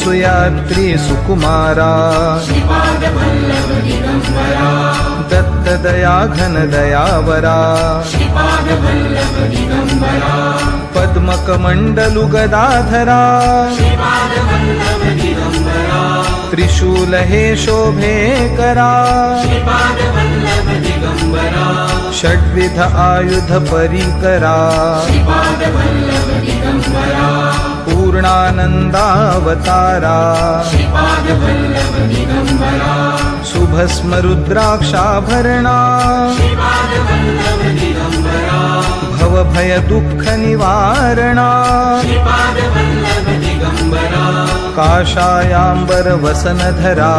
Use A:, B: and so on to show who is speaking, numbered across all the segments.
A: सुयात्री सुकुमारा दत्तदया घन दयावरा पद्मकमण्डलु गदाधरा त्रिशूल हे शोभे करा षड्विध आयुध परिकरा पूर्णानन्दावतारा शुभस्म रुद्राक्षाभरणा भवभय दुःख निवारणा काषायाम्बर वसनधरा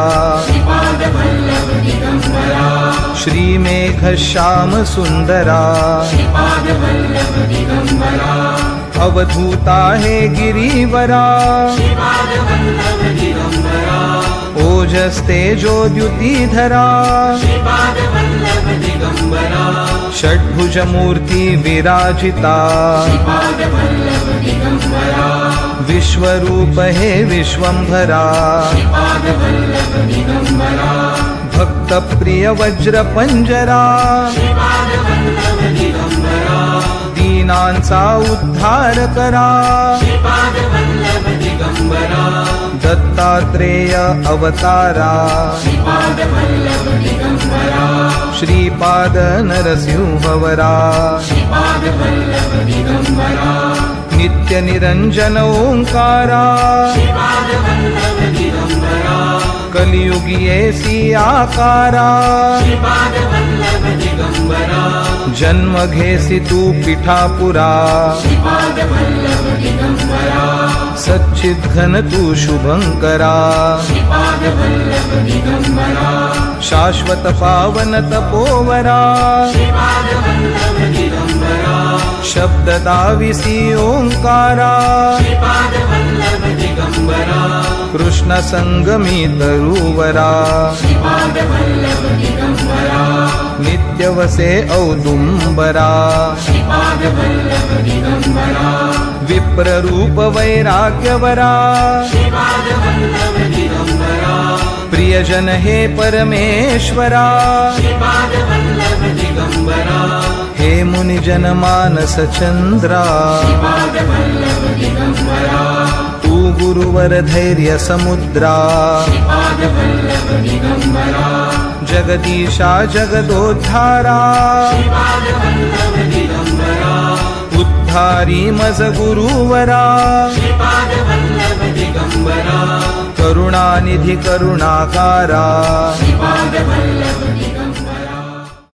A: श्रीमेघ श्याम सुंदरा अवधूता हे गिरिवरा ओजस्तेजोद्युतिधरा षड्भुज मूर्ति विराजिता विश्वरूप हे विश्वंभरा भक्त प्रिय वज्र पंजरा दीनांचा उद्धार करा दत्तात्रेय अवतारा श्रीपाद नरसिंहवरा नित्य निरंजन ओंकारा कलियुगिये सी आकारा जन्म घेसी तू पिठापुरा सच्चिद घन तू शुभंकरा शाश्वत पावन तपोवरा शब्द दाविसी ओंकारा कृष्ण संगमी तरुवरा नित्य वसे औदुंबरा विप्र रूप वैराग्यवरा प्रियजन हे परमेश्वरा हे मुनिजन मानस चंद्रा तू गुरुवर धैर्य समुद्रा जगदीशा जगदोद्धारा उद्धारी मज गुरुवरा करुणानिधि करुणाकारा